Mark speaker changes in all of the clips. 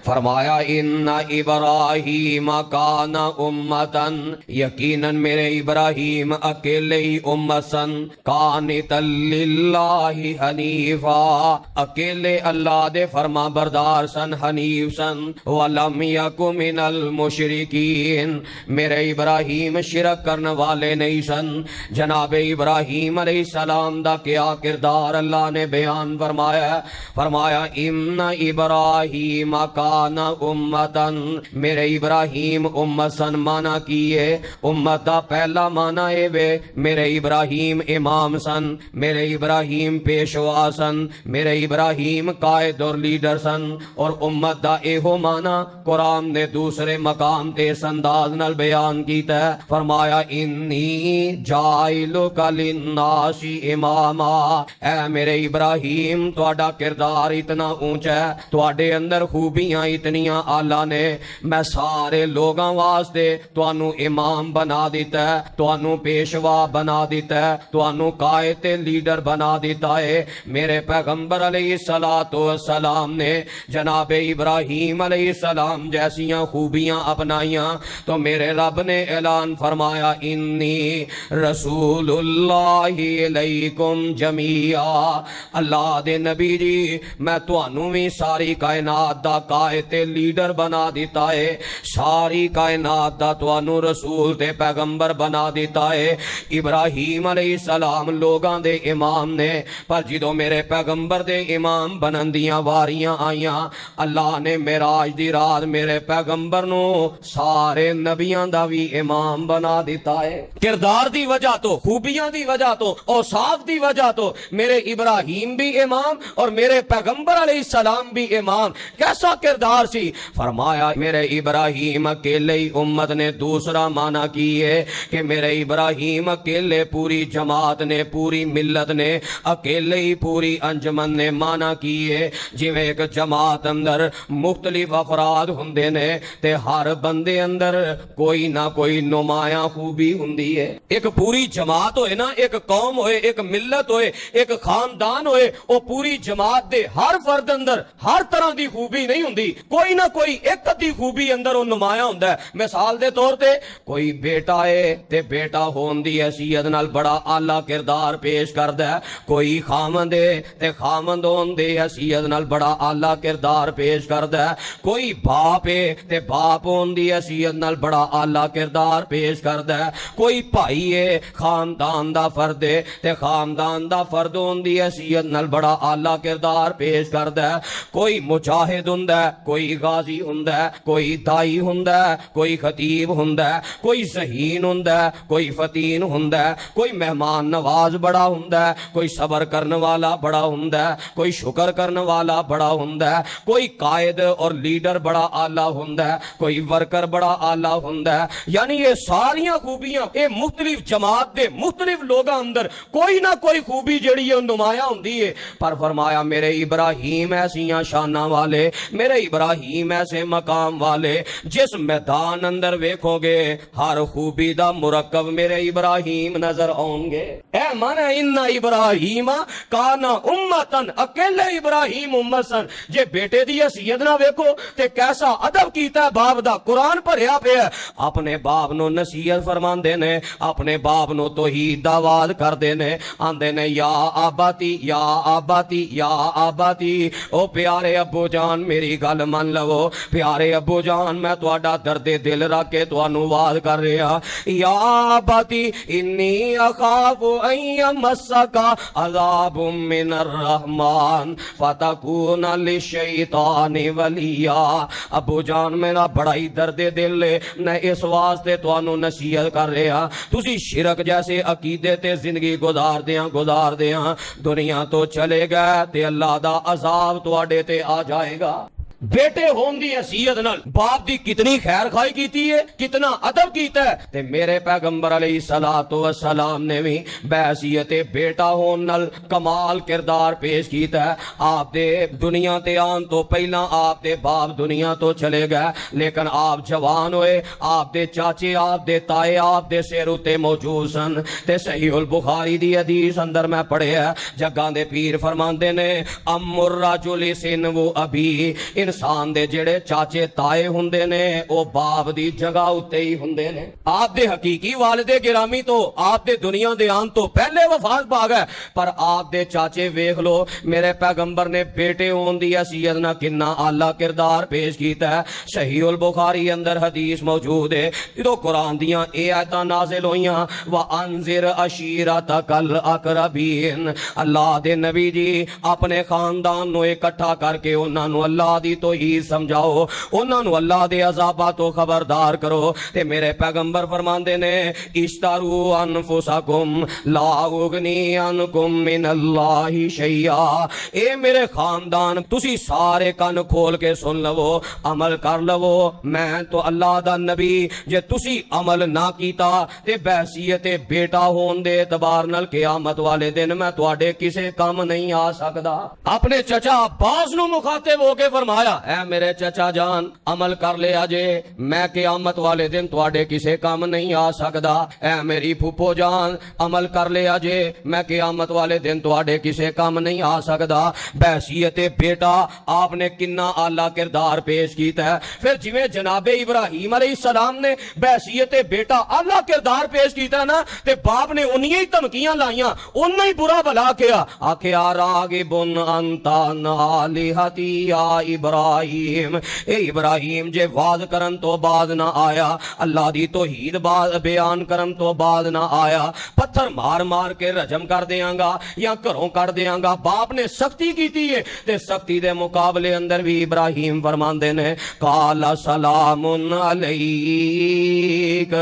Speaker 1: فرمایا ان ابراہیم کان امتن، یقیناً میرے ابراہیم اکیلے ہی امت سن، قانتا للہ حنیفا، اکیلے اللہ دے فرما بردار سن، حنیف سن، ولم یک من المشرکین، میرے ابراہیم شرک کرنے والے نہیں سن۔ جناب ابراہیم علیہ السلام دا کیا کردار اللہ نے بیان فرمایا ان ابراہیم کان امتن، میرے ابراہیم امت سن، مانا کیے امت دا پہلا مانا اے وے میرے ابراہیم امام سن، میرے ابراہیم پیشوا سن، میرے ابراہیم قائد اور لیڈر سن، اور امت دا اے ہو مانا قرآن نے دوسرے مقام تے اس انداز نال بیان کیتا ہے، فرمایا انی جائلک للناس اماما، اے میرے ابراہیم تہاڈا کردار اتنا اونچا ہے، تہاڈے اندر خوبیاں اتنیاں اعلیٰ نے، میں سارے لوگاں واسطے تانوں امام بنا دیتا ہے، تانوں پیشوا بنا دیتا ہے، تانوں قائد لیڈر بنا دیتا ہے۔ میرے پیغمبر علیہ السلام نے جناب ابراہیم علیہ السلام جیسیاں خوبیاں اپنائیاں تو میرے رب نے اعلان فرمایا انی رسول اللہ علیکم جمیعا، اللہ دے نبی جی میں تانوں بھی ساری کائنات دا قائد لیڈر بنا دیتا ہے، ساری کائنات دا تانوں رسول تے پیغمبر بنا دیتا ہے۔ ابراہیم علیہ السلام لوگاں دے امام نے، پر جدوں میرے پیغمبر دے امام بنن دیاں واریاں آئیاں، اللہ نے معراج دی رات میرے پیغمبر نو سارے نبیاں دا بھی امام بنا دیتا ہے۔ کردار دی وجہ تو، خوبیاں دی وجہ تو، اوصاف دی وجہ تو میرے ابراہیم بھی امام اور میرے پیغمبر علیہ السلام بھی امام۔ کیسا کردار سی؟ فرمایا میرے ابراہیم اکیلے ہی امت نے، دوسرا معنی کی ہے کہ میرے ابراہیم اکیلے پوری جماعت نے، پوری ملت نے، اکیلے ہی پوری انجمن نے، معنی کی ہے جویں ایک جماعت اندر مختلف افراد ہوندے نے تے ہر بندے اندر کوئی نہ کوئی نمایاں خوبی ہوندی ہے۔ ایک پوری جماعت ہوئے نا، ایک قوم ہوئے، ایک ملت ہوئے، ایک خاندان ہوئے، او پوری جماعت دے ہر فرد اندر ہر طرح دی خوبی نہیں ہوندی، کوئی نہ کوئی ایک ادھی خوبی اندر وہ نمایاں ہوندا ہے۔ مثال دے طور تے کوئی بیٹا ہے تے بیٹا ہون دی حیثیت نال بڑا اعلیٰ کردار پیش کردا ہے، کوئی خامند ہے تے خامند ہون دی حیثیت نال بڑا اعلیٰ کردار پیش کردا ہے، کوئی باپ ہے تے باپ ہون دی حیثیت نال بڑا اعلیٰ کردار پیش کردا ہے، کوئی بھائی ہے خاندان دا فرد ہے تے خاندان دا فرد ہون دی حیثیت نال بڑا اعلیٰ کردار پیش کردا ہے، کوئی مجاہد ہوندا ہے، کوئی غازی ہوندا ہے، کوئی دائی ہوندا ہے، کوئی خطیب ہوندا ہے، کوئی ذہین ہوندا ہے، کوئی فتین ہوندا ہے، کوئی مہمان نواز بڑا ہوندا ہے، کوئی صبر کرنے والا بڑا ہوندا ہے، کوئی شکر کرنے والا بڑا ہوندا ہے، کوئی قائد اور لیڈر بڑا اعلیٰ ہوندا ہے، کوئی ورکر بڑا اعلیٰ ہوندا ہے۔ یعنی یہ ساریاں خوبیاں یہ مختلف جماعت دے مختلف لوگاں اندر کوئی نہ کوئی خوبی جڑی ہے نمایاں ہوندی ہے، پر فرمایا میرے ابراہیم ایسیاں شاناں والے، میرے ابراہیم ایسے مقام والے، جس میدان اندر ویکھو گے ہر خوبی دا مرکب میرے ابراہیم نظر آؤں گے۔ اے مانا ان ابراہیم کانا امتن، اکیلے ابراہیم امت سن۔ جے بیٹے دی حیثیت نہ ویکھو تے کیسا ادب کیتا ہے باپ دا، قرآن بھریا پیا، اپنے باپ نو نصیحت فرماندے نے، اپنے باپ نو توحید دا وعد کردے نے، آندے نے یا آباتی یا آباتی یا آباتی، او پیارے ابو جان میری گل من لو، پیارے ابو جان میں تہاڈا درد دل رکھ کے تانوں وعد کر رہا، یا آباتی انی اخاف ان یمسک عذاب من الرحمن فتکون للشیطان ولیا۔ ابو جان میرا بڑا ہی درد دل ہے، میں اس واسطے تانوں نصیحت کر رہا، تسی شرک جیسے عقیدے تے زندگی گزار دیاں دنیا تو چلے گئے تے اللہ دا عذاب تواڈے تے آ جائے گا۔ بیٹے ہون دی حیثیت نال باپ دی کتنی خیر خواہی کیتی ہے, کتنا ادب کیتا ہے. تے میرے پیغمبر علیہ الصلوۃ والسلام نے بھی بحیثیت بیٹا ہون نال کمال کردار پیش کیتا ہے. آپ دے دنیا تے آن تو پہلا آپ دے باپ دنیا تو چلے گئے, لیکن آپ جوان ہوئے, آپ دے چاچے, آپ دے تائے آپ دے سر اتے موجود سن. تے صحیح البخاری دی حدیث اندر میں پڑھیا, جگاں دے پیر فرماندے نے ام الرجل سنو ابی, انسان دے جڑے چاچے تائے ہوندے نے او باپ دی جگہ اتے ہی ہوندے نے. آپ دے حقیقی والد گرامی تو آپ دے دنیا دے آن تو پہلے وفات پا گئے, پر آپ دے چاچے ویکھ لو میرے پیغمبر نے بیٹے ہون دی حیثیت نہ کنا اعلیٰ کردار پیش کیتا ہے. صحیح البخاری اندر حدیث موجود ہے, جو قرآن دیاں اے آیتاں نازل ہوئیاں وَأَنذِرْ عَشِيرَتَكَ الْأَقْرَبِينَ, اللہ دے نبی جی اپنے خاندان نو اکٹھا کر کے انہاں نو اللہ دی توحید سمجھاؤ, انہاں نو اللہ دے عذابات تو خبردار کرو. تے میرے پیغمبر فرماندے نے اشتروا انفسکم لا اغنی عنکم من اللہ شیئا, اے میرے خاندان تسی سارے کن کھول کے سن لو, عمل کر لو, میں تو اللہ دا نبی جے تسی عمل نہ کیتا تے بحیثیت بیٹا ہون دے اعتبار نال قیامت والے دن میں تواڈے کسے کام نہیں آ سکدا. اپنے چچا عباس نو مخاطب ہو کے فرمایا اے میرے چچا جان عمل کر لیا جے, میں قیامت والے دن تواڈے کسے کام نہیں آ سکدا. اے میری پھوپھو جان عمل کر لیا جے, میں قیامت والے دن تواڈے کسے کام نہیں آ سکدا. بحیثیت بیٹا آپ نے کنا اعلیٰ کردار پیش کیتا ہے. پھر جویں جناب ابراہیم علیہ السلام نے بحیثیت بیٹا اعلیٰ کردار پیش کیتا ہے نا, تے باپ نے انہی ہی دھمکیاں لائیاں, انہی ہی برا بلا کیا, آکھیا راغبن انت عن آلہتی یا ابراہیم, اے ابراہیم جے واز کرن تو بعد نہ آیا, اللہ دی توحید بیان کرن تو بعد نہ آیا, پتھر مار مار کے رجم کر دیاں گا یا گھروں کر دیاں گا. باپ نے سختی کیتی ہے, تے سختی دے مقابلے اندر بھی ابراہیم فرماندے نے قال سلام علیک,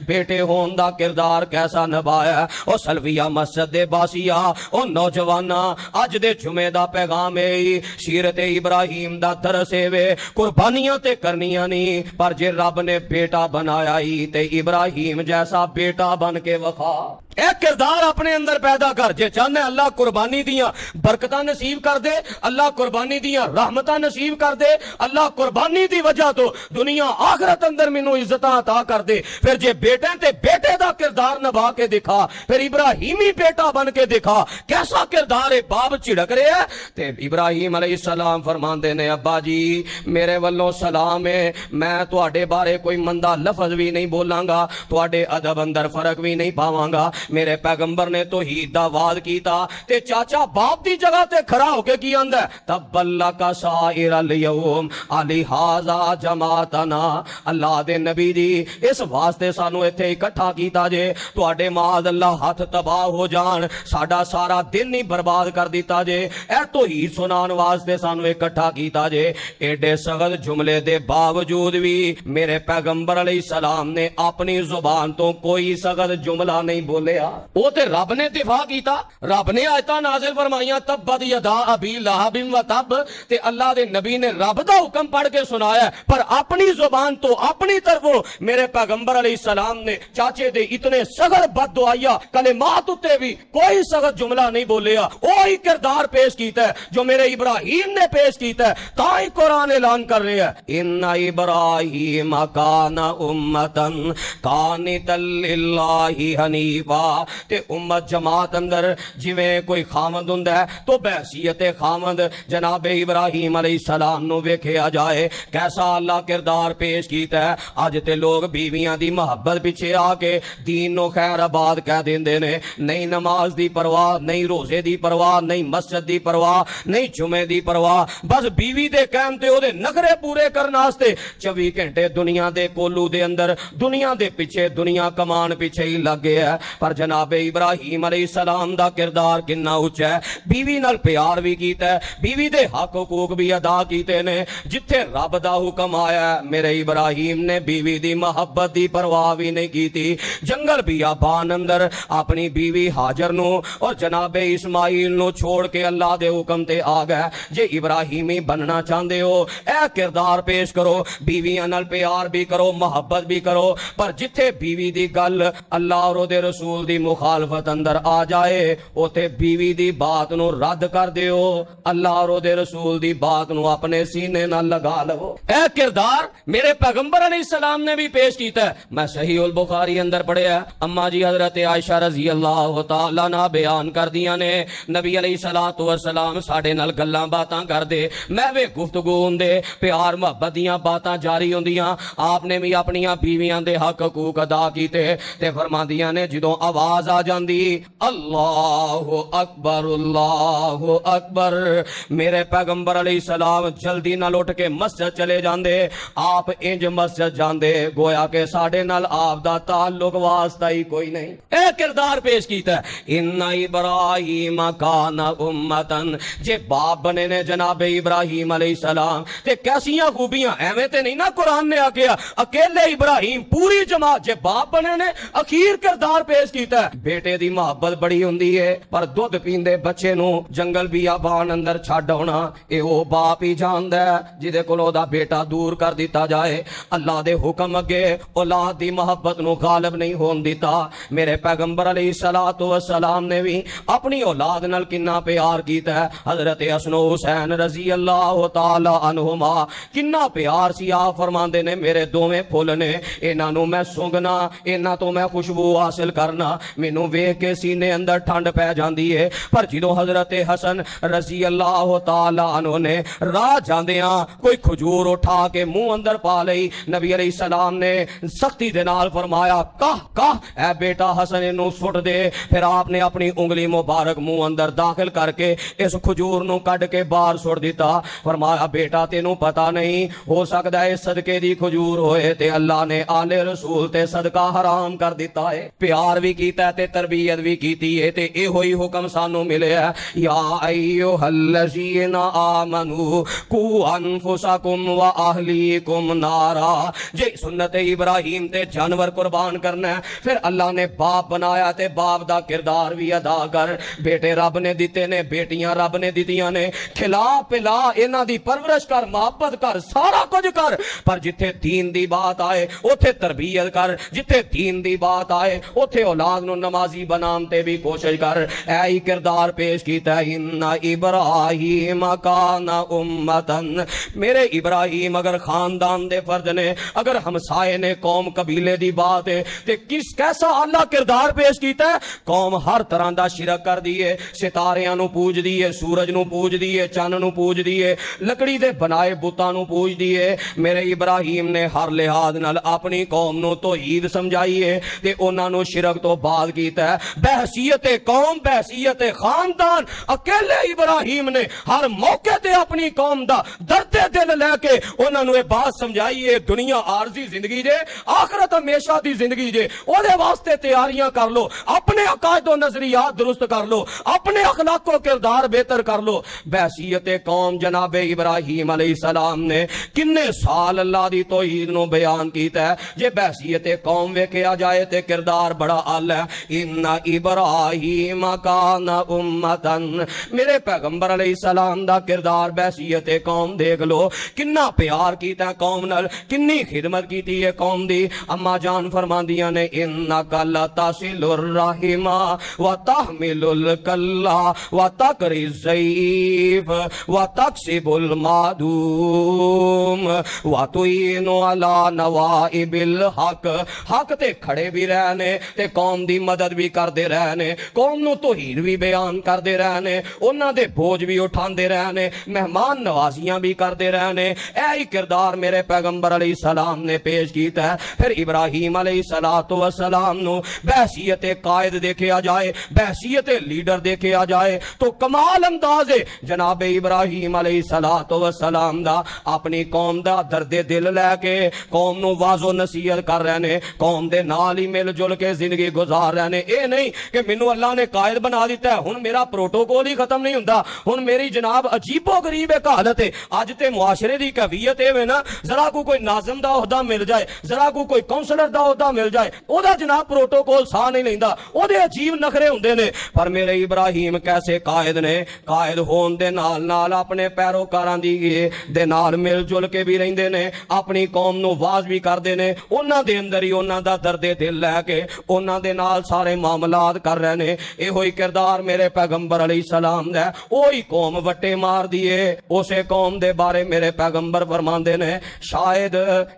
Speaker 1: بیٹے ہون دا کردار کیسا نبھایا. او سلویہ مسجد دے باسیا, او نوجوانا اج دے جمعے دا پیغام ہے سیرت ابراہیم دا درس وے, قربانیاں تے کرنیاں نہیں, پر جے رب نے بیٹا بنایا ہی تے ابراہیم جیسا بیٹا بن کے وکھا. ایک کردار اپنے اندر پیدا کر, جے چاہنے اللہ قربانی دیاں برکتاں نصیب کر دے, اللہ قربانی دیاں رحمتاں نصیب کر دے, اللہ قربانی دی وجہ تو دنیا آخرت اندر مینوں عزتاں عطا کر دے. پھر جے بیٹے تے بیٹے دا کردار نبھا کے دکھا, پھر ابراہیمی بیٹا بن کے دکھا, کیسا کردار ہے. باپ چڑک رہے ہیں تے ابراہیم علیہ السلام فرماندے نے ابا جی میرے والوں سلام ہے, میں تواڈے بارے کوئی مندہ لفظ بھی نہیں بولاں گا, تواڈے ادب اندر فرق بھی نہیں پاواں گا. میرے پیغمبر نے توحید دا وعد کیتا تے چاچا باپ دی جگہ تے کھڑا ہو کے کی آندا ہے تبلک سائر الیوم لہذا جماعتنا, اللہ دے نبی دی اس واسطے سانو ایتھے اکٹھا کیتا جے, تواڈے معاذ اللہ ہاتھ تباہ ہو جان, ساڈا سارا دن ہی برباد کر دیتا جے, اے توحید سنان واسطے سانو اکٹھا کیتا جے. ایڈے سخت جملے دے باوجود بھی میرے پیغمبر علیہ السلام نے اپنی زبان تو کوئی سخت جملہ نہیں بولے. وہ تے رب نے دفاع کیتا, رب نے آیتاں نازل فرمائیاں تبت یدا ابی لہب و تب, تے اللہ دے نبی نے رب دا حکم پڑھ کے سنایا, پر اپنی زبان تو اپنی طرفوں میرے پیغمبر علیہ السلام نے چاچے دے اتنے سخت بد دعائیاں کلمات اتے بھی کوئی سخت جملہ نہیں بولیا. وہی کردار پیش کیتا ہے جو میرے ابراہیم نے پیش کیتا ہے. تاں قرآن اعلان کر رہے ہیں ان ابراہیم کان امتا قانتا للہ حنیفا, تے امت جماعت اندر جویں کوئی خامد ہوندا ہے تو بحیثیت خامد جناب ابراہیم علیہ السلام نو ویکھیا جائے کیسا اللہ کردار پیش کیتا ہے. اج تے لوگ بیویاں دی محبت پیچھے آ کے دین نو خیر آباد کہہ دیندے نے, نہیں نماز دی پرواہ, نہیں روزے دی پرواہ, نہیں مسجد دی پرواہ, نہیں جمعے دی پرواہ, بس بیوی دے قائم تے او دے نخرے پورے کرن واسطے 24 گھنٹے دنیا دے کولو دے اندر دنیا دے پیچھے دنیا کمان پیچھے ہی لگ گیا ہے. پر پر جناب ابراہیم علیہ السلام دا کردار کنا اچا ہے. بیوی نال پیار بھی کیتا ہے, بیوی دے حق حقوق بھی ادا کیتے نے. جتھے رب دا حکم آیا ہے میرے ابراہیم نے بیوی دی محبت دی پرواہ بھی نہیں کیتی. جنگل بیابان اندر اپنی بیوی ہاجر نو اور جناب اسماعیل نو چھوڑ کے اللہ دے حکم تے آ گئے. جے ابراہیمی بننا چاہندے ہو اے کردار پیش کرو, بیویاں نال پیار بھی کرو, محبت بھی کرو, پر جتھے بیوی دی گل اللہ اور دے رسول دی مخالفت اندر آ جائے اوتے بیوی دی بات نو رد کر دیو, اللہ اور دے رسول دی بات نو اپنے سینے نال لگا لو. اے کردار میرے پیغمبر علیہ السلام نے بھی پیش کیتا ہے. میں صحیح البخاری اندر پڑھیا ہے, اما جی حضرت عائشہ رضی اللہ تعالی عنہ بیان کر دیاں نے نبی علیہ الصلوۃ والسلام ساڈے نال گلاں باتاں کر دے, محو گفتگو ہوندے, پیار محبت دیاں باتاں جاری ہوندیاں. آپ نے بھی اپنی بیویاں دے حق حقوق ادا کیتے تے فرماندیاں نے جدوں آواز آ جاندی اللہ اکبر, میرے پیغمبر علیہ السلام جلدی نال اٹھ کے مسجد چلے جاندے. آپ انج مسجد جاندے گویا کہ ساڈے نال آپ دا تعلق واسطہ ہی کوئی نہیں. اے کردار پیش کیتا ہے. ان ابراہیم کان امتن, جے باپ بنے نے جناب ابراہیم علیہ السلام تے کیسیاں خوبیاں, ایویں تے نہیں نا قرآن نے آکھیا اکیلے ابراہیم, پوری جماعت. جے باپ بنے نے اخیر کردار پیش کیتا ہے. بیٹے دی محبت بڑی ہوندی ہے پر دودھ پیندے بچے نو جنگل بیابان اندر چھڈ آنا اے او باپ ہی جاندا ہے جدے کولوں دا بیٹا دور کر دیتا جائے. اللہ دے حکم اگے اولاد دی محبت نو غالب نہیں ہون دیتا. میرے پیغمبر علیہ الصلوۃ والسلام نے بھی اپنی اولاد نال کنا پیار کیتا ہے. حضرت حسن و حسین رضی اللہ تعالی عنہما کنا پیار سی. آپ فرماندے نے میرے دوویں پھل نے, انہاں نو میں سونگنا, انہاں تو میں خوشبو حاصل کرنا, مینوں ویکھ کے سینے اندر ٹھنڈ پہ جاندی ہے. پر جدوں حضرت حسن رضی اللہ تعالی عنہ نے راہ جاندیاں کوئی کھجور اٹھا کے منہ اندر پا لئی, نبی علیہ السلام نے سختی دے نال فرمایا کہہ اے بیٹا حسن انہوں سٹ دے. پھر آپ نے اپنی انگلی مبارک منہ اندر داخل کر کے اس کھجور نو کڈ کے باہر سٹ دیتا. فرمایا بیٹا تینوں پتا نہیں ہو سکدا ہے صدقے دی کھجور ہوئے تے اللہ نے آل رسول تے صدقہ حرام کر دیتا ہے. پیار بھی کیتا ہے تے تربیت بھی کیتی ہے تے اے ہوئی حکم سانو ملے ہے یا ایھا الذین آمنو قوا انفسکم واہلیکم نارا. جے سنت ابراہیم تے جانور قربان کرنا ہے پھر اللہ نے باپ بنایا تے باپ دا کردار بھی ادا کر. بیٹے رب نے دیتے نے, بیٹیاں رب نے دیتیاں نے, کھلا پلا انہاں دی پرورش کر, محبت کر, سارا کچھ کر, پر جتھے دین دی بات آئے اوتھے تربیت کر, جتھے دین دی بات آئے اوتھے اولاد نو نمازی بنان تے بھی کوشش کر. اے کردار پیش کیتا ہے ان ابراہیم کان امتن, میرے ابراہیم اگر خاندان دے فرد نے, اگر ہمسائے نے, قوم قبیلے دی بات ہے تے کیسا اللہ کردار پیش کیتا ہے. قوم ہر طرح دا شرک کر دیے, ستاریاں نو پوج دیے, سورج نو پوج دیے, چن نو پوج دیے, لکڑی دے بنائے بتاں نو پوج دیے. میرے ابراہیم نے ہر لحاظ نال اپنی قوم نو توحید سمجھائی ہے تے انہاں نو شرک تو بعد کیتا ہے. بحیثیت قوم, بحیثیت خاندان, اکیلے ابراہیم نے ہر موقع تے اپنی قوم دا درد دل لے کے انہاں نو یہ بات سمجھائی ہے دنیا عارضی زندگی جے, آخرت ہمیشہ دی زندگی جے, او دے واسطے تیاریاں کر لو, اپنے عقائد و نظریات درست کر لو, اپنے اخلاق و کردار بہتر کر لو. بحیثیت قوم جناب ابراہیم علیہ السلام نے کنے سال اللہ دی توحید نو بیان کیتا ہے. جے بحیثیت قوم ویکھیا جائے تے کردار بڑا اعلی ہے. ان ابراہیم کان امتن, میرے پیغمبر علیہ السلام دا کردار بحیثیت قوم دیکھ لو, کنا پیار کیتا ہے قوم نال, کنی خدمت کیتی ہے قوم دی. اما جان فرماندیاں نے انک لتصل الرحم وتحمل الکلا وتقری الضعیف وتکسب المعدوم وتعین علی نوائب الحق. حق تے کھڑے بھی رہنے تے قوم دی مدد بھی کردے رہنے, قوم نو توحید بھی بیان کردے رہنے, انہاں دے بوجھ بھی اٹھاندے رہنے, مہمان نوازیاں بھی کردے رہنے. اے کردار میرے پیغمبر علیہ السلام نے پیش کیتا ہے. پھر ابراہیم علیہ السلام نو بحیثیت قائد دیکھیا جائے, بحیثیت لیڈر دیکھیا جائے تو کمال انداز ہے جناب ابراہیم علیہ السلام دا. اپنی قوم دا درد دل لے کے قوم نو واضح نصیحت کر رہے نے, قوم دے نال ہی مل جل کے زندگی گزار رہے ہیں. اے نہیں کہ مینوں اللہ نے قائد بنا دیتا ہے ہن میرا پروٹوکول ہی ختم نہیں ہوندا, ہن میری جناب عجیب و غریب ایک حالت ہے. اج تے معاشرے دی کیفیت اے وے نا, ذرا کوئی ناظم دا عہدہ مل جائے, ذرا کوئی کونسلر دا عہدہ مل جائے, او دا جناب پروٹوکول سا نہیں لیندا, او دے عجیب نخرے ہوندے نے. پر میرے ابراہیم کیسے قائد نے, قائد ہون دے نال نال اپنے پیروکاراں دے نال مل جل کے بھی رہندے نے, اپنی قوم نو واز بھی کردے نے, انہاں دے اندر ہی انہاں دا درد دل لے کے انہاں دے نال سارے معاملات کر رہے نے. اے ہوئی کردار میرے پیغمبر علیہ السلام دا, اوہی قوم وٹے مار دیے, اسے قوم دے بارے میرے پیغمبر فرماندے نے شاید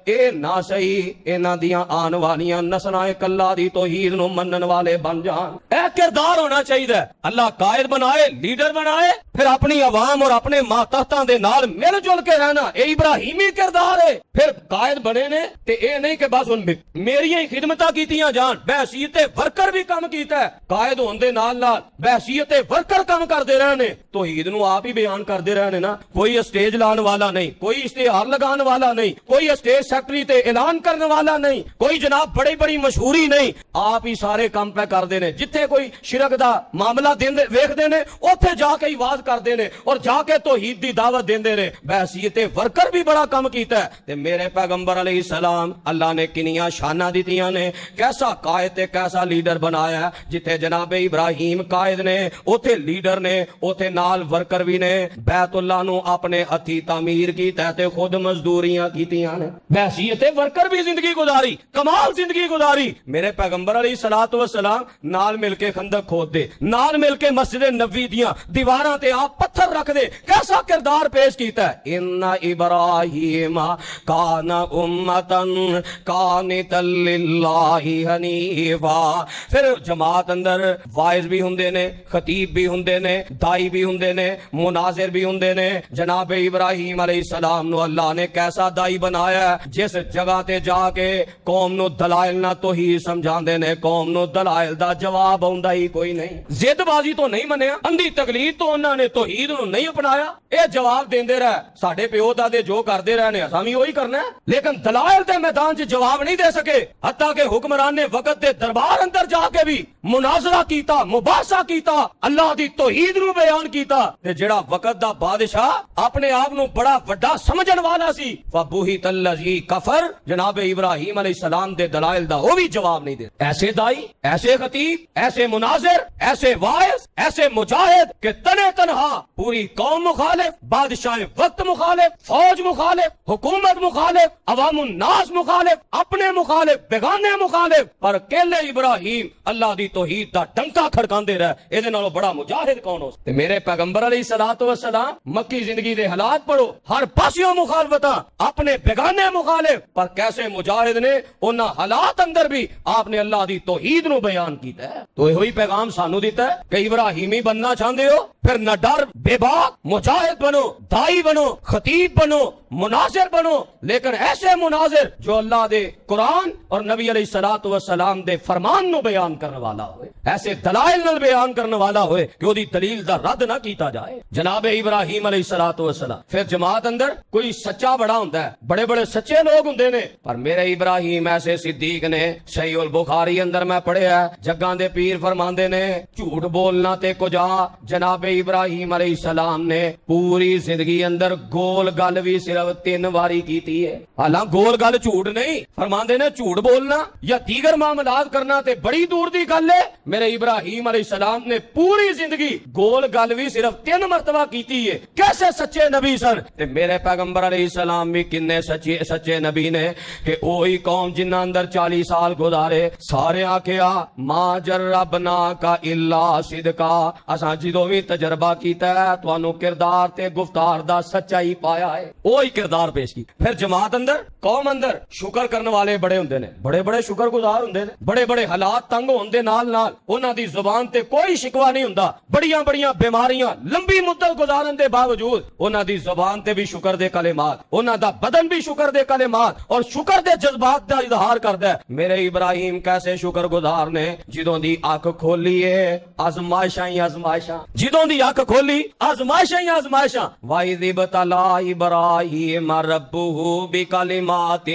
Speaker 1: اے نہ صحیح انہاں دیاں آن والیاں نسلاں کلا دی توحید نو منن والے بن جان. اے کردار ہونا چاہیے. اللہ قائد بنائے, لیڈر بنائے, پھر اپنی عوام اور اپنے ماتحتاں دے نال مل جل کے رہنا, اے ابراہیمی کردار ہے. پھر قائد بنے نے تے اے نہیں کہ بس میری ہی خدمتاں کیتیاں جان, بحیثیت ورکر بھی کم کیتا ہے. قائد ہون دے نال نال بحیثیت ورکر کم کردے رہنے, توحید نو آپ ہی بیان کردے رہنے نا. کوئی اسٹیج لان والا نہیں, کوئی اشتہار لگان والا نہیں, کوئی اسٹیج سیکٹری تے اعلان کرنے والا نہیں, کوئی جناب بڑی بڑی مشہوری نہیں, آپ ہی سارے کام پہ کردے نے. جتھے کوئی شرک دا معاملہ ویکھدے نے اوتھے جا کے ہی واز کردے نے اور جا کے توحید دی دعوت دیندے نے. بحیثیت ورکر بھی بڑا کم کیتا ہے. تے میرے پیغمبر علیہ السلام اللہ نے کنیاں شاناں دتیاں نے, کیسا قائد تے کیسا لیڈر بنایا ہے. جتھے جناب ابراہیم قائد نے اوتھے لیڈر نے, اوتھے نال ورکر بھی نے. بیت اللہ نو اپنے ہتھی تعمیر کیتا تے خود مزدوریاں کیتیاں نے. بحیثیت ورکر بھی زندگی گزاری, کمال زندگی گزاری. میرے پیغمبر علیہ الصلوۃ والسلام نال مل کے خندق کھود دے, نال مل کے مسجد نبوی دیاں دیواراں تے آپ پتھر رکھ دے. کیسا کردار پیش کیتا ہے. ان ابراہیم کان امتن قانتا للہ حنیفا. پھر جماعت اندر وائز بھی ہوندے نے, خطیب بھی ہوندے نے, دائی بھی ہوندے نے, مناظر بھی ہوندے نے. جناب ابراہیم علیہ السلام نو اللہ نے کیسا دائی بنایا ہے, جس جگہ تے جا کے قوم نو دلائل نہ توحید سمجھاندے نے, قوم نو دلائل دا جواب آوندا ہی کوئی نہیں. زد بازی تو نہیں منیا, اندھی تقلید تو انہاں نے توحید نو نہیں اپنایا. اے جواب دیندے رہے, ساڈے پیو دادے جو کردے رہے نے اساں وی وہی کرنا ہے. لیکن دلائل دے میدان چ جواب نہیں دے سکے. حتیٰ کہ حکمران نے وقت دے دربار اندر جا کے بھی مناظرہ کیتا, مباحثہ کیتا, اللہ دی توحید نو بیان کیتا. تے جڑا وقت دا بادشاہ اپنے آپ نو بڑا وڈا سمجھن والا سی, فبہت الذی کفر, جناب ابراہیم علیہ السلام دے دلائل دا وہ بھی جواب نہیں دے. ایسے دائی, ایسے خطیب, ایسے مناظر, ایسے واعظ, ایسے مجاہد کہ تنے تنہا پوری قوم مخالف, بادشاہ وقت مخالف, فوج مخالف, حکومت مخالف, عوام الناس مخالف, اپنے مخالف, بیگانے مخالف, پر کیلے ابراہیم اللہ دی توحید دا ڈنکا کھڑکاندے رہے. اے دے نالوں بڑا مجاہد کون ہو. تے میرے پیغمبر علیہ الصلوۃ والسلام مکی زندگی دے حالات پڑھو, ہر پاسیوں مخالفتاں, اپنے بیگانے مخالف, پر کیسے مجاہد نے انہاں حالات اندر بھی آپ نے اللہ دی توحید نو بیان کیتا ہے. تو وہی پیغام سانو دیتا ہے کہ ابراہیمی بننا چاہندے ہو, پھر نہ ڈر, بے باک, مجاہد بنو, دائی بنو, خطیب بنو, مناظر بنو, لیکن ایسے مناظر جو اللہ دے قرآن اور نبی علیہ الصلوۃ والسلام دے فرمان نو بیان کرنے والا ہوئے, ایسے دلائل نال بیان کرنے والا ہوئے کہ وہ دی دلیل دا رد نہ کیتا جائے. جناب ابراہیم علیہ الصلوۃ والسلام. پھر جماعت اندر کوئی سچا بڑا ہوندا ہے, بڑے بڑے سچے لوگ ہوندے نے, پر میرے ابراہیم ایسے صدیق نے. صحیح البخاری اندر میں پڑھیا, جگاں دے پیر فرماندے نے جھوٹ بولنا تے کجا. جناب ابراہیم علیہ السلام نے پوری زندگی اندر گول گل بھی صرف 3 واری کیتی ہے. حالانکہ گول گل جھوٹ نہیں, فرماندے نے جھوٹ بولنا یا دیگر معاملات کرنا تے بڑی دور دی گل ہے. میرے ابراہیم علیہ السلام نے پوری زندگی گول گل بھی صرف 3 مرتبہ کیتی ہے. کیسے سچے نبی سن. تے میرے پیغمبر علیہ السلام بھی کنے سچے نبی نے کہ وہی قوم جنہ اندر 40 سال گزارے, سارے آکھیا ما جربنا کا الا صدقا, اساں جدوں بھی تجربہ کیتا ہے تانوں کردار تے گفتار دا سچائی پایا ہے. وہی کردار پیش کی. پھر جماعت اندر, قوم اندر شکر کرنے والے بڑے ہوندے نے, بڑے بڑے شکر گزار ہوندے نے. بڑے بڑے حالات تنگ ہوندے نال نال انہاں دی زبان تے کوئی شکوہ نہیں ہوندا. بڑیاں بڑیاں بیماریاں لمبی مدت گزارن دے باوجود انہاں دی زبان تے بھی شکر دے کلمات, انہاں دا بدن بھی شکر دے کلمات اور شکر دے جذبات دا اظہار کردا ہے. میرے ابراہیم کیسے شکر گزار نے, جدوں دی اکھ کھولی ہے آزمائشاں ہی آزمائشاں, جدوں دی اکھ کھولی آزمائشاں ہی آزمائشاں. وَإِذِ ابْتَلَىٰ إِبْرَاهِيمَ رَبُّهُ بِكَلِمَاتٍ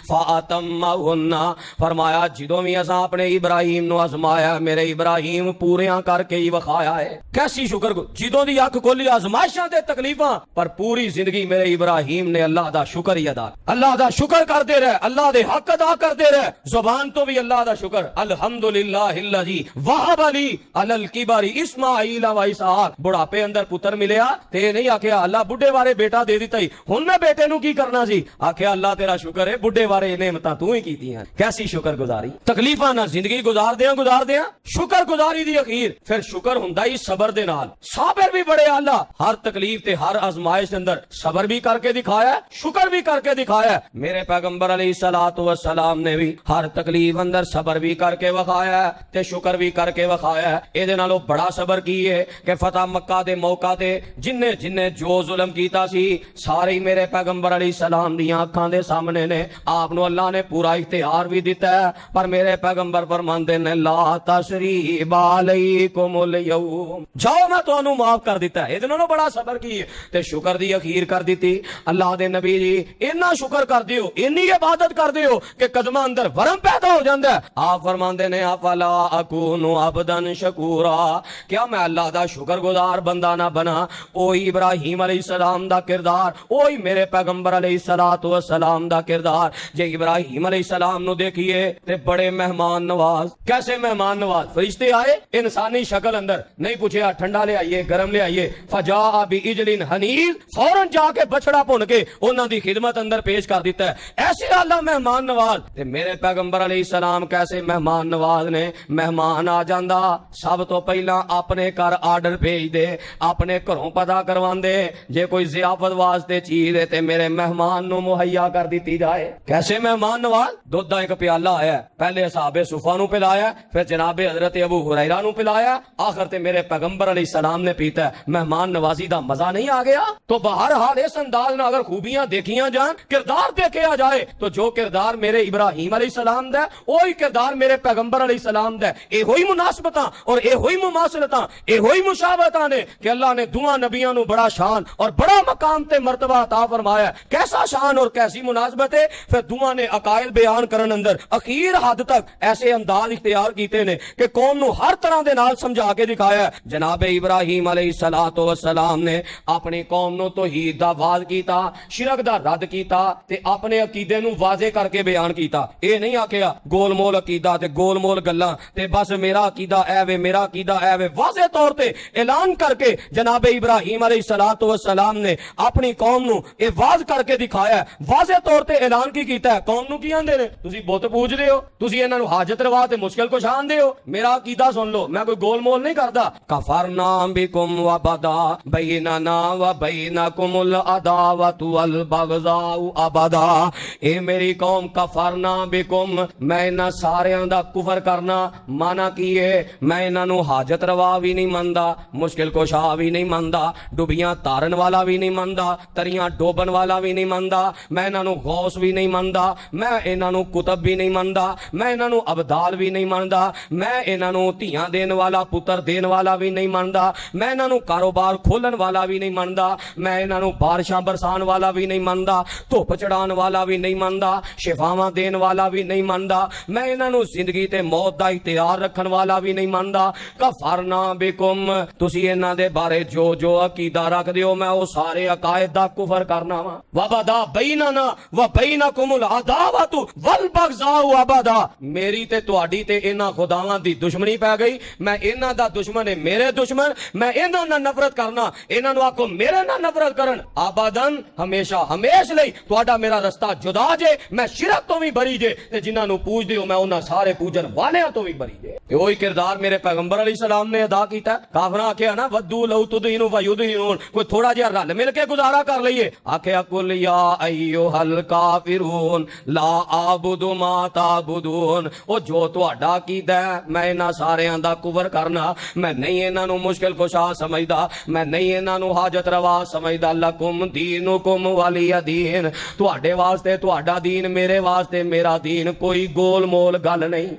Speaker 1: فَأَتَمَّهُنَّ. فرمایا جدوں بھی اساں آپ نے ابراہیم نو آزمایا, میرے ابراہیم پوریاں کر کے ہی وکھایا ہے. کیسی شکر جدوں دی اکھ کھولی آزمائشاں تے تکلیفاں, پر پوری زندگی میرے ابراہیم نے اللہ دا شکر ہی ادا, اللہ دا شکر کردے رہے, اللہ دے حق ادا کردے رہے. زبان تو بھی اللہ دا شکر, الحمدللہ الذی وہب لی علی الکبر اسماعیل و اسحاق. بڑھاپے اندر پتر ملیا تے نہیں آکھیا اللہ بڈھے بارے بیٹا دے دیتا ہی, ہن میں بیٹے نو کی کرنا سی, آکھیا اللہ تیرا شکر ہے بڈھے بارے نعمتاں تو ہی کیتی ہیں. کیسی شکر گزاری, تکلیفاں نہ زندگی گزار دیاں شکر گزاری دی اخیر. پھر شکر ہوندا ہی صبر دے نال. صابر بھی بڑے اعلی, ہر تکلیف تے ہر آزمائش دے اندر صبر بھی کر کے دکھایا, شکر بھی کر کے دکھایا. میرے پیغمبر علیہ الصلوۃ والسلام نے بھی ہر تکلیف اندر صبر بھی کر کے وکھایا تے شکر بھی کر کے وکھایا. اے دے نالوں بڑا صبر کی ہے کہ فتح مکہ دے موقع تے جن جو ظلم کیتا سی سارے میرے پیغمبر علیہ السلام دی آنکھاں دے سامنے نے. آپ نو اللہ نے پورا اختیار بھی دیتا ہے, پر میرے پیغمبر فرماندے نے لا تشریب علیکم اليوم, جاؤ میں تانوں معاف کر دیتا ہے. اے دے نالوں بڑا صبر کی تے شکر دی اخیر کر دیتی. اللہ دے نبی جی اتنا شکر کر دیو, اتنی عبادت کر دیو کہ قدماں اندر ورم پیدا ہو جاندا ہے. آپ فرماندے نے افلا اکون عبدا شکورا, کیا میں اللہ دا شکر گزار بندہ نہ بنا. اوہی ابراہیم علیہ السلام دا کردار, اوہی میرے پیغمبر علیہ الصلوۃ والسلام دا کردار. جے ابراہیم علیہ السلام نو دیکھیے تے بڑے مہمان نواز. کیسے مہمان نواز, فرشتے آئے انسانی شکل اندر, نہیں پوچھیا ٹھنڈا لے آئیے گرم لے آئیے, فجاء بعجل حنیذ, فوراً جا کے بچڑا بھن کے انہاں دی خدمت اندر پیش کر دیتا ہے. ایسے اللہ مہمان نواز. تے میرے پیغمبر علیہ السلام کیسے مہمان نواز نے. مہمان آ جاندا سب تو پہلا اپنے گھر آرڈر بھیج دے, اپنے گھروں پتہ کرواندے, جے کوئی ضیافت واسطے چیز ہے تے میرے مہمان نو مہیا کر دیتی جائے. کیسے مہمان نواز, دودھ دا ایک پیالہ آیا, پہلے اصحاب صفہ نو پلایا, پھر جناب حضرت ابو ہریرہ نو پلایا, آخر تے میرے پیغمبر علیہ السلام نے پیتا ہے. مہمان نوازی دا مزہ نہیں آ گیا؟ تو بہرحال اس انداز میں اگر خوبیاں دیکھیاں جان, کردار دیکھا جائے, تو جو کردار میرے ابراہیم علیہ السلام دا وہی کردار میرے پیغمبر علیہ السلام دا. اے ہوئی مناسبتاں اور اے ہوئی مماثلتاں, اے ہوئی مشابہتاں نے کہ اللہ نے دوہاں نبیاں نو بڑا شان اور بڑا مقام تے مرتبہ عطا فرمایا. کیسا شان اور کیسی مناسبت ہے. پھر دوہاں نے عقائد بیان کرن اندر اخیر حد تک ایسے انداز اختیار کیتے نے کہ قوم نو ہر طرح دے نال سمجھا کے دکھایا. جناب ابراہیم علیہ السلام نے اپنی قوم نو توحید دا واز کیتا, شرک دا رد کیتا تے اپنے عقیدے نو واضح کر کے بیان کیتا. اے نہیں آکھیا گول مول عقیدہ تے گول مول گلاں تے بس میرا عقیدہ اے وے میرا عقیدہ اے وے. واضح طور تے اعلان کر کے جناب ابراہیم علیہ السلام نے اپنی قوم نو اے واز کر کے دکھایا. واضح طور تے اعلان کی کیتا ہے. قوم نو کی آندے نے, تسی بت پوج دے ہو, تسی انہاں نو حاجت روا تے مشکل کشان دے ہو, میرا عقیدہ سن لو, میں کوئی گول مول نہیں کردا. کفرنا بکم وبدا بیننا وبینکم العداوۃ والبغضاء ابدا. اے میری قوم کفرنا بکم, میں انہاں ساریاں دا کفر کرنا مانا کی ہے. میں انہاں نو حاجت روا بھی نہیں مندا, مشکل کشا بھی نہیں مندا, ڈبیاں تارن والا بھی نہیں مندا, تریاں ڈوبن والا بھی نہیں مندا, میں انہاں نو غوث بھی نہیں مندا, میں انہاں نو کتب بھی نہیں مندا, میں انہاں نو ابدال بھی نہیں مندا, میں انہاں نو دھیاں دین والا پتر دین والا بھی نہیں مندا, میں انہاں نو کاروبار کھولن والا بھی نہیں مندا, میں انہاں نو بارشاں برسان والا بھی نہیں مندا, دھوپ چڑھان والا بھی نہیں مندا, شفاواں دین والا بھی نہیں مندا, میں انہاں نو زندگی تے موت دا اختیار رکھن والا بھی نہیں مندا. کفرنا بکم, تسی انہاں دے بارے جو عقیدہ رکھ دیو میں او سارے عقائد دا کفر کرنا وا. وبدا بیننا وبینکم العداوۃ والبغضاء ابدا. میری تے تہاڈی تے انہاں خداواں دی دشمنی پی گئی. میں انہاں دا دشمن ہے میرے دشمن, میں انہاں نال نفرت کرنا, انہاں نو آکھو میرے نال نفرت کرن. ابداً ہمیشہ ہمیش لئی تہاڈا میرا رستہ جدا جے. میں شرک تو بھی بری جے تے جنہاں نو پوج دیو میں انہاں سارے پوجن والیاں تو بھی بری جے. وہی کردار میرے پیغمبر علیہ السلام نے ادا کیتا. کافراں آکھیا نا ودو لو تدہنوا فیدہنون, کوئی تھوڑا جہا رل مل کے گزارا کر لئیے. آکھیا قل یا ایھا الکافرون لا اعبد ما تعبدون. او جو تہاڈا عقیدہ ہے میں انہاں ساریاں دا کفر کرنا, میں نہیں انہاں نو مشکل کشا سمجھدا, میں نہیں انہاں نو حاجت روا سمجھدا. لکم دینکم ولی دین, تہاڈے واسطے تہاڈا دین, میرے واسطے میرا دین, کوئی گول مول گل نہیں.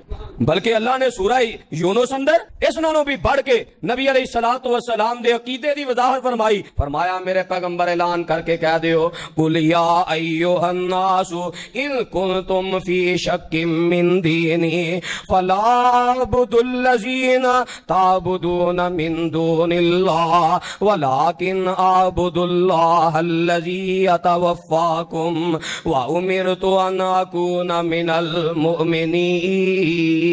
Speaker 1: بلکہ اللہ نے سورہ یونس اندر اس نالوں بھی بڑھ کے نبی علیہ الصلوۃ والسلام دے عقیدے دی وضاحت فرمائی. فرمایا میرے پیغمبر اعلان کر کے کہہ دیو قل یا ایھا الناس ان کنتم فی شک من دینی فلا اعبد الذین تعبدون من دون اللہ ولکن اعبد اللہ الذی یتوفاکم وامرت ان اکون من المؤمنین.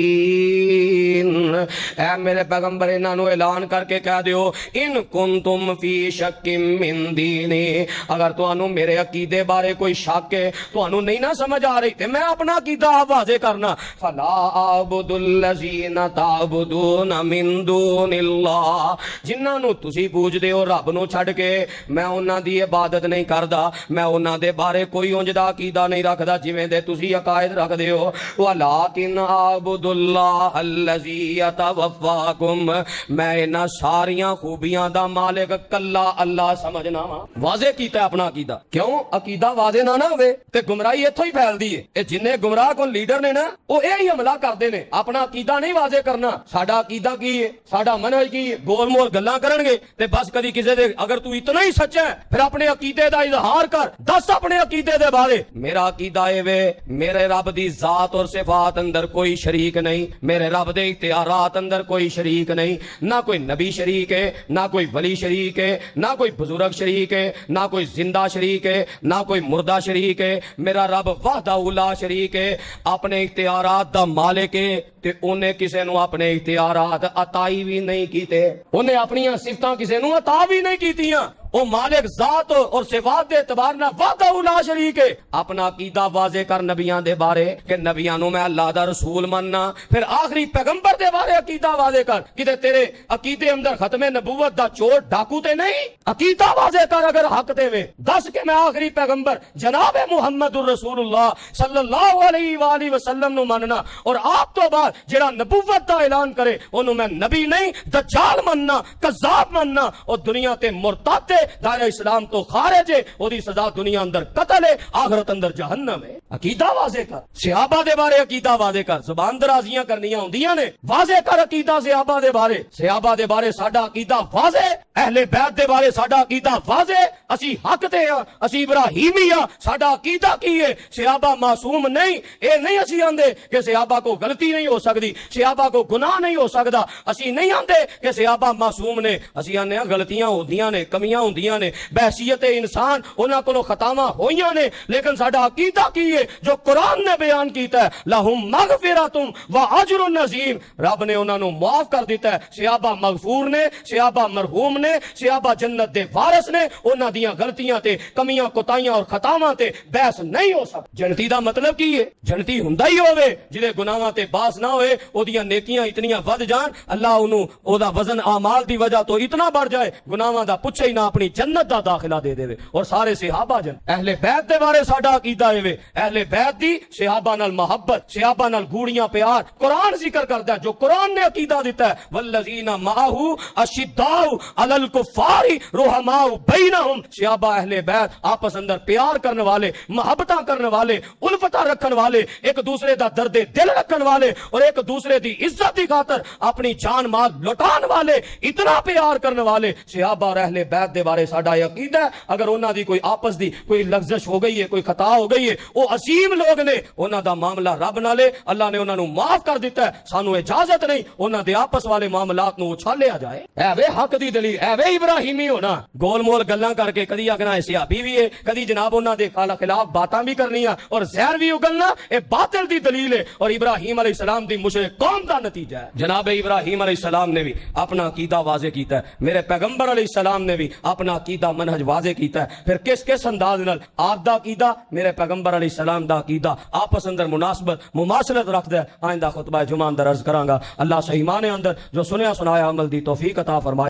Speaker 1: اے میرے پیغمبر انہاں نو اعلان کر کے کہہ دیو ان کنتم فی شک من دینی، اگر تانوں میرے عقیدے بارے کوئی شک ہے، تانوں نہیں نہ سمجھ آ رہی تے میں اپنا عقیدہ واضح کرنا. فلا اعبد الذین تعبدون من دون اللہ، جنہاں نو تسی پوجدے ہو رب نو چھڈ کے، میں انہاں دی عبادت نہیں کردا، میں انہاں دے بارے کوئی انج دا عقیدہ نہیں رکھدا جویں دے تسی عقائد رکھدے ہو. ولکن اعبد اللہ الذی یتوفاکم، میں انہاں ساریاں خوبیاں دا مالک کلا اللہ سمجھنا وا. واضح کیتا ہے اپنا عقیدہ. کیوں عقیدہ واضح نہ ہوئے تے گمراہی اتھوں ہی پھیلدی ہے. اے جننے گمراہ کون لیڈر نے نا وہ یہی حملہ کردے نے، اپنا عقیدہ نہیں واضح کرنا. ساڈا عقیدہ کی ہے، ساڈا منہج کی ہے، گول مول گلاں کرن گے تے بس کدی کسے دے اگر تو اتنا ہی سچا ہے پھر اپنے عقیدے دا اظہار کر، دس اپنے عقیدے دے بارے. میرا عقیدہ اے وے میرے رب دی ذات اور صفات اندر کوئی شریک نہیں، میرے رب دے اختیارات اندر کوئی شریک نہیں، نہ کوئی نبی شریک ہے، نہ کوئی ولی شریک ہے، نہ کوئی بزرگ شریک ہے، نہ کوئی زندہ شریک ہے، نہ کوئی مردہ شریک ہے. میرا رب وحدہ لا شریک ہے، اپنے اختیارات دا مالک ہے تے انہیں کسے نو اپنے اختیارات عطائی بھی نہیں کیتے، انہیں اپنی صفتاں کسے نو عطا بھی نہیں کیتیاں. وہ مالک ذات اور صفات دے اعتبار نہ وحدہ لا شریک ہے. اپنا عقیدہ واضح کر نبیاں دے بارے کہ نبیاں نو میں اللہ دا رسول مننا، پھر آخری پیغمبر دے بارے عقیدہ واضح کر. کدے تیرے عقیدے اندر ختم نبوت دا چور ڈاکو تے نہیں؟ عقیدہ واضح کر اگر حق تے وے. دس کہ میں آخری پیغمبر جناب محمد الرسول اللہ صلی اللہ علیہ وآلہ وسلم نو مننا، اور آپ تو بعد جڑا نبوت دا اعلان کرے انہوں میں نبی نہیں دجال مننا، کذاب مننا، اور دنیا تے مرتد دائرہ اسلام تو خارج ہے، وہ دی سزا دنیا اندر قتل ہے، آخرت اندر جہنم ہے. عقیدہ واضح کر. صحابہ دے بارے عقیدہ واضح کر. زبان درازیاں کرنیاں ہوندیاں نے، واضح کر عقیدہ صحابہ دے بارے. صحابہ دے بارے ساڈا عقیدہ واضح، اہل بیت دے بارے ساڈا عقیدہ واضح. اسی حق تے ہاں، اسی ابراہیمی ہاں. ساڈا عقیدہ کی ہے صحابہ معصوم نہیں. اے نہیں اسی آندے کہ صحابہ کو غلطی نہیں ہو سکتی، صحابہ کو گناہ نہیں ہو سکتا. اسی نہیں آندے کہ صحابہ معصوم نے، اسی آندے غلطیاں ہوندیاں نے، کمیاں ہوندیاں نے، بحثیت انسان انہاں کولوں خطاواں ہوئیاں نے. لیکن ساڈا عقیدہ کی ہے جو قرآن نے بیان کیتا ہے، لہم مغفرۃ و اجر عظیم. رب نے انہاں نو معاف کر دیتا ہے. صحابہ مغفور نے، صحابہ مرحوم نے، صحابہ جنت دے وارث نے. انہاں دیاں غلطیاں تے کمیاں کوتاہیاں اور خطاواں تے بحث نہیں ہو سکتی. جنتی دا مطلب کی ہے؟ جنتی ہوندا ہی ہوے جدے گناہاں تے باس نہ ہوئے، اودیاں نیکیاں اتنیاں ود جان، اللہ اونوں او دا وزن اعمال دی وجہ تو اتنا بڑھ جائے گناہاں دا پچھے ہی نہ اپنی جنت دا داخلہ دے دے. اور سارے صحابہ جن اہل بیت دے بارے ساڈا عقیدہ ہے اہل بیت دی صحابہ نال محبت، صحابہ نال گوڑیاں پیار. قرآن ذکر کرتا ہے جو قرآن نے عقیدہ دیتا ہے، والذین معہ اشداء علی الکفار رحماء بینہم. صحابہ اہل بیت آپس اندر پیار کرنے والے، محبتاں کرنے والے، الفتہ رکھن والے، ایک دوسرے دا درد دل رکھن والے، اور ایک دوسرے دی عزت دی خاطر اپنی جان مال لٹان والے، اتنا پیار کرنے والے. صحابہ اور اہل بیت دے بارے ساڈا عقیدہ ہے اگر انہاں دی کوئی آپس دی کوئی لغزش ہو گئی ہے، کوئی خطا ہو گئی ہے، وہ عظیم لوگ نے، انہاں دا معاملہ رب نالے، اللہ نے انہاں نو معاف کر دیتا ہے. سانو اجازت نہیں انہاں دے آپس والے معاملات نو اچھالیا جائے. اے وے حق دی دلیل، اے وے ابراہیمی ہونا. گول مول گلاں کر کے کدی آکھنا اے صحابی بھی ہے، کدی جناب انہاں دے خلاف باتاں بھی کرنیاں اور زہر بھی اگلنا، اے باطل دی دلیل ہے اور ابراہیم علیہ السلام دی مشرک قوم دا نتیجہ ہے. جناب ابراہیم علیہ السلام نے بھی اپنا عقیدہ واضح کیتا ہے، میرے پیغمبر علیہ السلام نے بھی اپنا عقیدہ منہج واضح کیتا ہے. پھر کس انداز نال آپ دا عقیدہ میرے پیغمبر علیہ السلام دا عقیدہ آپس اندر مناسبت مماثلت رکھدا ہے، آئندہ خطبہ جمعہ اندر عرض کراں گا. اللہ صحیح معنی اندر جو سنیا سنایا عمل دی توفیق عطا فرمائے.